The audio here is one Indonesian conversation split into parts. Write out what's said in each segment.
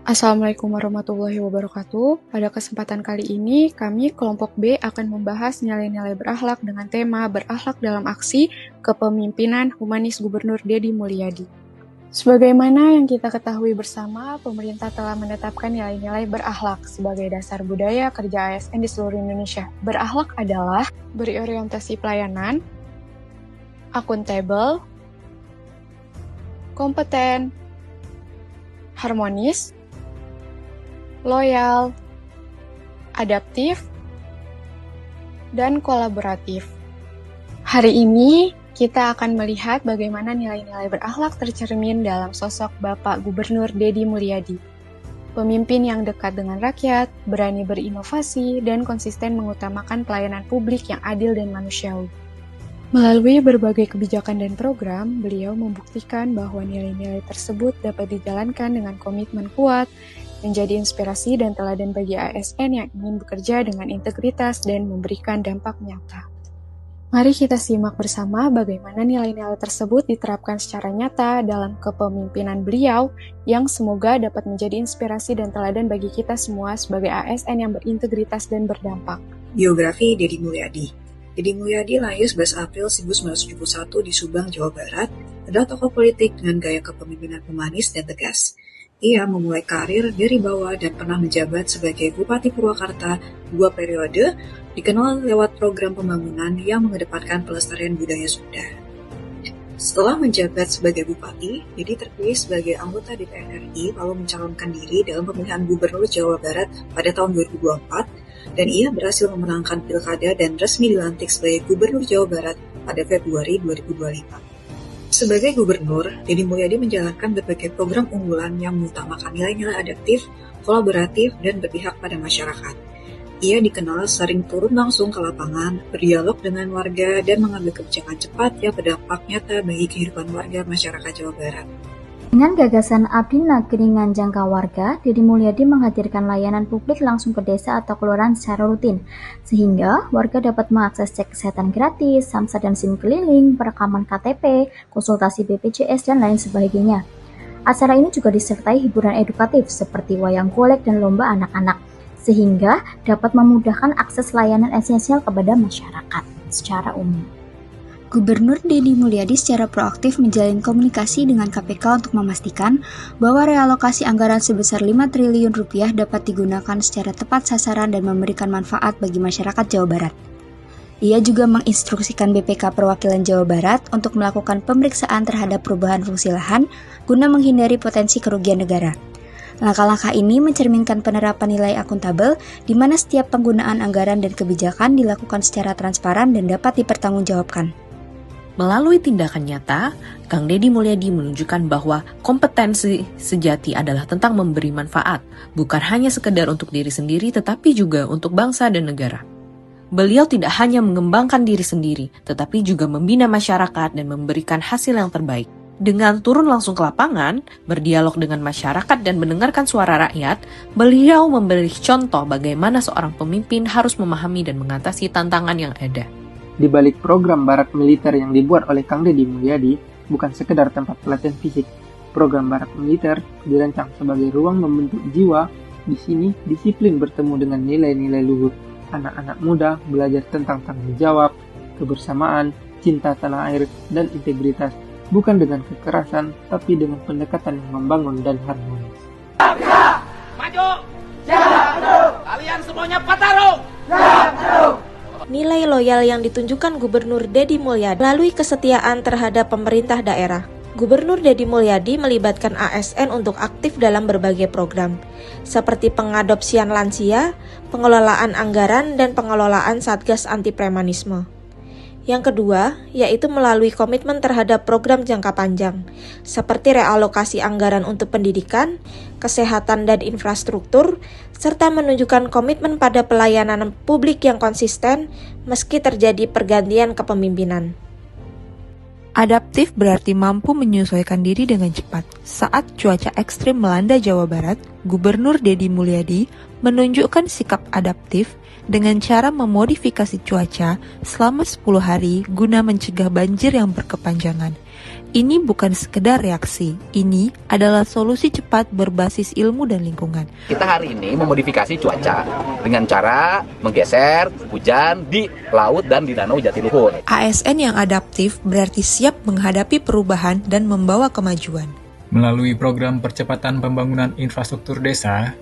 Assalamualaikum warahmatullahi wabarakatuh. Pada kesempatan kali ini, kami kelompok B akan membahas nilai-nilai berakhlak dengan tema berakhlak dalam aksi kepemimpinan humanis Gubernur Deddy Mulyadi. Sebagaimana yang kita ketahui bersama, pemerintah telah menetapkan nilai-nilai berakhlak sebagai dasar budaya kerja ASN di seluruh Indonesia. Berakhlak adalah berorientasi pelayanan, akuntabel, kompeten, harmonis, loyal, adaptif, dan kolaboratif. Hari ini kita akan melihat bagaimana nilai-nilai berakhlak tercermin dalam sosok Bapak Gubernur Deddy Mulyadi. Pemimpin yang dekat dengan rakyat, berani berinovasi, dan konsisten mengutamakan pelayanan publik yang adil dan manusiawi. Melalui berbagai kebijakan dan program, beliau membuktikan bahwa nilai-nilai tersebut dapat dijalankan dengan komitmen kuat, menjadi inspirasi dan teladan bagi ASN yang ingin bekerja dengan integritas dan memberikan dampak nyata. Mari kita simak bersama bagaimana nilai-nilai tersebut diterapkan secara nyata dalam kepemimpinan beliau yang semoga dapat menjadi inspirasi dan teladan bagi kita semua sebagai ASN yang berintegritas dan berdampak. Biografi Deddy Mulyadi. Deddy Mulyadi lahir 11 April 1971 di Subang, Jawa Barat, adalah tokoh politik dengan gaya kepemimpinan humanis dan tegas. Ia memulai karir dari bawah dan pernah menjabat sebagai Bupati Purwakarta 2 periode, dikenal lewat program pembangunan yang mengedepankan pelestarian budaya Sunda. Setelah menjabat sebagai Bupati, Deddy terpilih sebagai anggota DPR RI lalu mencalonkan diri dalam pemilihan Gubernur Jawa Barat pada tahun 2024, dan ia berhasil memenangkan pilkada dan resmi dilantik sebagai Gubernur Jawa Barat pada Februari 2025. Sebagai gubernur, Deddy Mulyadi menjalankan berbagai program unggulan yang mengutamakan nilai-nilai adaptif, kolaboratif, dan berpihak pada masyarakat. Ia dikenal sering turun langsung ke lapangan, berdialog dengan warga, dan mengambil kebijakan cepat yang berdampak nyata bagi kehidupan warga masyarakat Jawa Barat. Dengan gagasan Abdi Nagringan Jangka Warga, Deddy Mulyadi menghadirkan layanan publik langsung ke desa atau kelurahan secara rutin, sehingga warga dapat mengakses cek kesehatan gratis, samsat dan SIM keliling, perekaman KTP, konsultasi BPJS, dan lain sebagainya. Acara ini juga disertai hiburan edukatif seperti wayang golek dan lomba anak-anak, sehingga dapat memudahkan akses layanan esensial kepada masyarakat secara umum. Gubernur Deddy Mulyadi secara proaktif menjalin komunikasi dengan KPK untuk memastikan bahwa realokasi anggaran sebesar 5 triliun rupiah dapat digunakan secara tepat sasaran dan memberikan manfaat bagi masyarakat Jawa Barat. Ia juga menginstruksikan BPK Perwakilan Jawa Barat untuk melakukan pemeriksaan terhadap perubahan fungsi lahan guna menghindari potensi kerugian negara. Langkah-langkah ini mencerminkan penerapan nilai akuntabel di mana setiap penggunaan anggaran dan kebijakan dilakukan secara transparan dan dapat dipertanggungjawabkan. Melalui tindakan nyata, Kang Deddy Mulyadi menunjukkan bahwa kompetensi sejati adalah tentang memberi manfaat, bukan hanya sekedar untuk diri sendiri tetapi juga untuk bangsa dan negara. Beliau tidak hanya mengembangkan diri sendiri, tetapi juga membina masyarakat dan memberikan hasil yang terbaik. Dengan turun langsung ke lapangan, berdialog dengan masyarakat dan mendengarkan suara rakyat, beliau memberi contoh bagaimana seorang pemimpin harus memahami dan mengatasi tantangan yang ada. Di balik program barak militer yang dibuat oleh Kang Deddy Mulyadi, bukan sekedar tempat pelatihan fisik. Program barak militer dirancang sebagai ruang membentuk jiwa. Di sini, disiplin bertemu dengan nilai-nilai luhur. Anak-anak muda belajar tentang tanggung jawab, kebersamaan, cinta tanah air, dan integritas. Bukan dengan kekerasan, tapi dengan pendekatan yang membangun dan harmonis. Siap, maju! Siap, kalian semuanya patarung! Siap, Nilai loyal yang ditunjukkan Gubernur Deddy Mulyadi melalui kesetiaan terhadap pemerintah daerah. Gubernur Deddy Mulyadi melibatkan ASN untuk aktif dalam berbagai program, seperti pengadopsian lansia, pengelolaan anggaran, dan pengelolaan Satgas Anti Premanisme. Yang kedua, yaitu melalui komitmen terhadap program jangka panjang, seperti realokasi anggaran untuk pendidikan, kesehatan dan infrastruktur, serta menunjukkan komitmen pada pelayanan publik yang konsisten meski terjadi pergantian kepemimpinan. Adaptif berarti mampu menyesuaikan diri dengan cepat. Saat cuaca ekstrim melanda Jawa Barat, Gubernur Deddy Mulyadi menunjukkan sikap adaptif dengan cara memodifikasi cuaca selama 10 hari guna mencegah banjir yang berkepanjangan. Ini bukan sekedar reaksi, ini adalah solusi cepat berbasis ilmu dan lingkungan. Kita hari ini memodifikasi cuaca dengan cara menggeser hujan di laut dan di danau Jatiluhur. ASN yang adaptif berarti siap menghadapi perubahan dan membawa kemajuan. Melalui program percepatan pembangunan infrastruktur desa,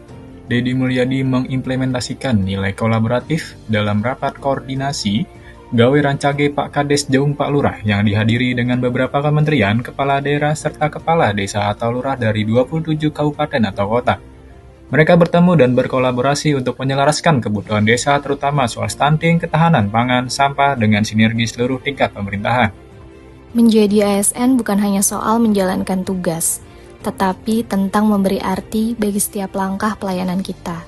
Deddy Mulyadi mengimplementasikan nilai kolaboratif dalam rapat koordinasi Gawe Rancage Pak Kades Jaung Pak Lurah yang dihadiri dengan beberapa kementerian, kepala daerah, serta kepala desa atau lurah dari 27 kabupaten atau kota. Mereka bertemu dan berkolaborasi untuk menyelaraskan kebutuhan desa terutama soal stunting, ketahanan pangan, sampah dengan sinergi seluruh tingkat pemerintahan. Menjadi ASN bukan hanya soal menjalankan tugas, tetapi tentang memberi arti bagi setiap langkah pelayanan kita.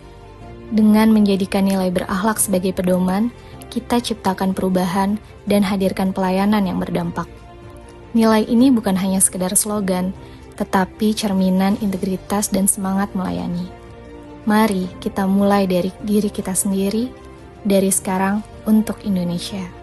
Dengan menjadikan nilai berakhlak sebagai pedoman, kita ciptakan perubahan dan hadirkan pelayanan yang berdampak. Nilai ini bukan hanya sekedar slogan, tetapi cerminan integritas dan semangat melayani. Mari kita mulai dari diri kita sendiri, dari sekarang untuk Indonesia.